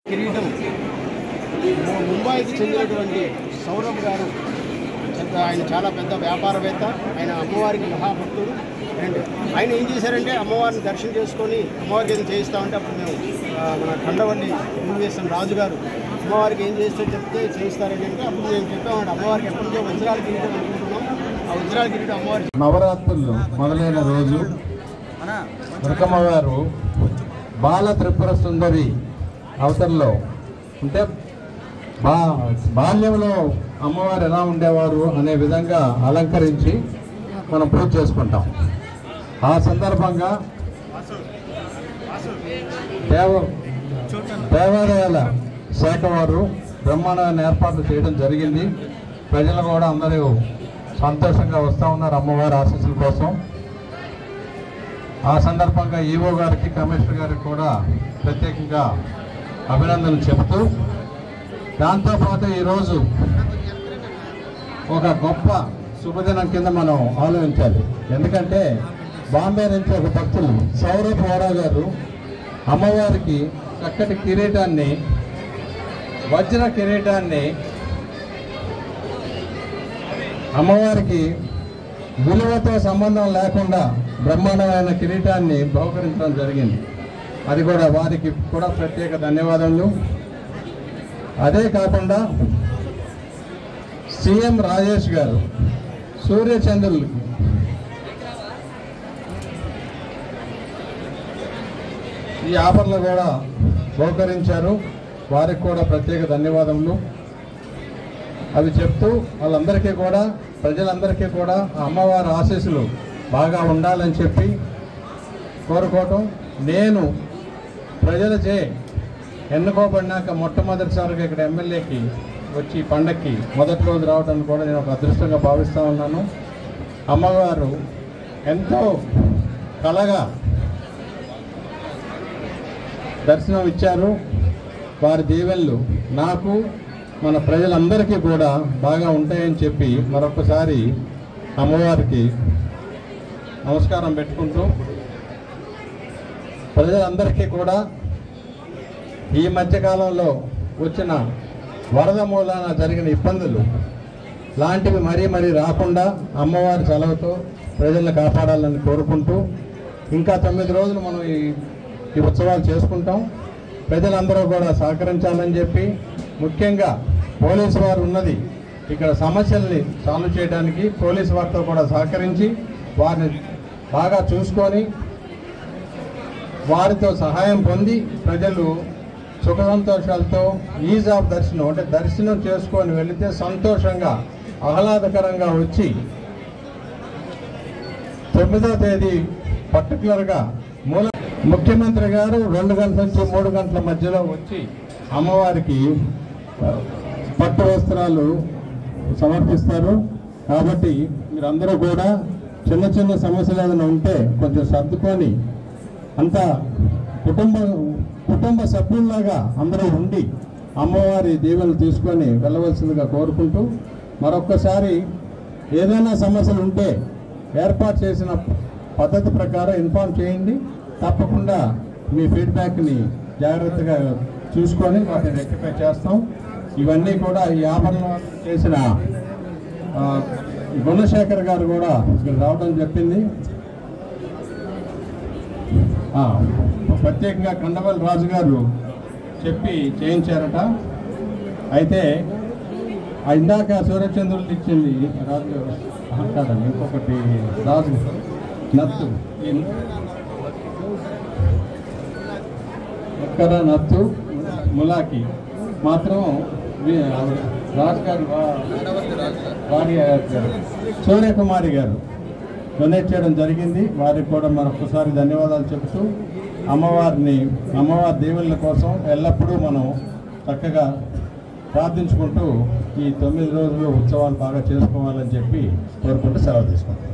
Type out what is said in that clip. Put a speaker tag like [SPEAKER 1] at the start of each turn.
[SPEAKER 1] కిరీటం ముంబైకి చెందినటువంటి సౌరభ్ గారు ఆయన చాలా పెద్ద వ్యాపారవేత్త. ఆయన అమ్మవారికి మహాభక్తుడు. అండ్ ఆయన ఏం చేశారంటే అమ్మవారిని దర్శనం చేసుకొని అమ్మవారికి ఏదో చేయిస్తామంటే అప్పుడు మేము మన కండవల్లి యూనివేశ్వరం రాజు గారు అమ్మవారికి ఏం చేస్తే చెప్తే చేయిస్తారని అంటే అప్పుడు మేము చెప్పామంటే అమ్మవారికి ఎప్పటి నుంచో వజ్రాల కిరీటం అనుకుంటున్నాం. ఆ వజ్రాల కిరీటం అమ్మవారి
[SPEAKER 2] నవరాత్రులు మొదలైన రోజు దుర్గమ్మ గారు బాల త్రిపుర సుందరి అవతల్లో అంటే బాల్యంలో అమ్మవారు ఎలా ఉండేవారు అనే విధంగా అలంకరించి మనం పూజ చేసుకుంటాం. ఆ సందర్భంగా దేవాలయాల శాఖ వారు బ్రహ్మాండమైన ఏర్పాట్లు చేయడం జరిగింది. ప్రజలు కూడా అందరూ సంతోషంగా వస్తూ ఉన్నారు అమ్మవారి ఆశీస్సుల కోసం. ఆ సందర్భంగా ఈవో గారికి కమిషనర్ గారికి కూడా ప్రత్యేకంగా అభినందనలు చెబుతూ దాంతోపాటు ఈరోజు ఒక గొప్ప శుభదినం కింద మనం ఆలోచించాలి. ఎందుకంటే బాంబే నుంచి ఒక భక్తులు సౌరభ్ వోరా గారు అమ్మవారికి చక్కటి కిరీటాన్ని వజ్ర కిరీటాన్ని అమ్మవారికి విలువతో సంబంధం లేకుండా బ్రహ్మాండమైన కిరీటాన్ని బహుకరించడం జరిగింది. అది కూడా వారికి కూడా ప్రత్యేక ధన్యవాదాలు. అదే కాకుండా సీఎం రాజేష్ గారు సూర్యచంద్రులకి ఈ ఆఫర్లు కూడా బహుకరించారు. వారికి కూడా ప్రత్యేక ధన్యవాదములు. అవి చెప్తూ వాళ్ళందరికీ కూడా ప్రజలందరికీ కూడా అమ్మవారి ఆశీస్సులు బాగా ఉండాలని చెప్పి కోరుకోవటం. నేను ప్రజలచే ఎన్నుకోబడినాక మొట్టమొదటిసారిగా ఇక్కడ ఎమ్మెల్యేకి వచ్చి పండక్కి మొదటి రోజు రావడానికి కూడా నేను ఒక అదృష్టంగా భావిస్తూ ఉన్నాను. అమ్మవారు ఎంతో కళగా దర్శనం ఇచ్చారు. వారి దీవెనలు నాకు మన ప్రజలందరికీ కూడా బాగా ఉంటాయని చెప్పి మరొకసారి అమ్మవారికి నమస్కారం పెట్టుకుంటూ ప్రజలందరికీ కూడా ఈ మధ్యకాలంలో వచ్చిన వరద మూలాన జరిగిన ఇబ్బందులు లాంటివి మరీ రాకుండా అమ్మవారి సెలవుతో ప్రజలను కాపాడాలని కోరుకుంటూ ఇంకా 9 రోజులు మనం ఈ ఉత్సవాలు చేసుకుంటాం. ప్రజలందరూ కూడా సహకరించాలని చెప్పి ముఖ్యంగా పోలీసు వారు ఉన్నది ఇక్కడ సమస్యల్ని సాల్వ్ చేయడానికి పోలీసు వారితో కూడా సహకరించి వారిని బాగా చూసుకొని వారితో సహాయం పొంది ప్రజలు సుఖ సంతోషాలతో ఈజ్ ఆఫ్ దర్శనం అంటే దర్శనం చేసుకొని వెళితే సంతోషంగా ఆహ్లాదకరంగా వచ్చి 9వ తేదీ పర్టికులర్గా ముఖ్యమంత్రి గారు 2 గంటల నుంచి 3 గంటల మధ్యలో వచ్చి అమ్మవారికి పట్టు వస్త్రాలు సమర్పిస్తారు. కాబట్టి మీరందరూ కూడా చిన్న సమస్యలు ఏదైనా ఉంటే కొంచెం సర్దుకొని అంతా కుటుంబ సభ్యుల్లాగా అందరూ ఉండి అమ్మవారి దీవెనలు తీసుకొని వెళ్ళవలసిందిగా కోరుకుంటూ మరొక్కసారి ఏదైనా సమస్యలు ఉంటే ఏర్పాటు చేసిన పద్ధతి ప్రకారం ఇన్ఫార్మ్ చేయండి. తప్పకుండా మీ ఫీడ్బ్యాక్ని జాగ్రత్తగా చూసుకొని వాటిని రెక్టిఫై చేస్తాం. ఇవన్నీ కూడా ఈ ఆభరణం చేసిన గుణశేఖర్ గారు కూడా ఇక్కడ రావడం చెప్పింది. ప్రత్యేకంగా కండవల్లి రాజు గారు చెప్పి చేయించారట. అయితే ఇందాక సూర్యచంద్రులు ఇచ్చింది రాజు కాదండి, ఇంకొకటి రాజు నత్తు ఒక్కర నత్తు ములాకి మాత్రం రాజు గారు సూర్యకుమారి గారు డొనేట్ చేయడం జరిగింది. వారికి కూడా మరొకసారి ధన్యవాదాలు చెబుతూ అమ్మవారి దేవుళ్ళ కోసం ఎల్లప్పుడూ మనం చక్కగా ప్రార్థించుకుంటూ ఈ 9 రోజులు ఉత్సవాలు బాగా చేసుకోవాలని చెప్పి కోరుకుంటూ సెలవు తీసుకుంటాం.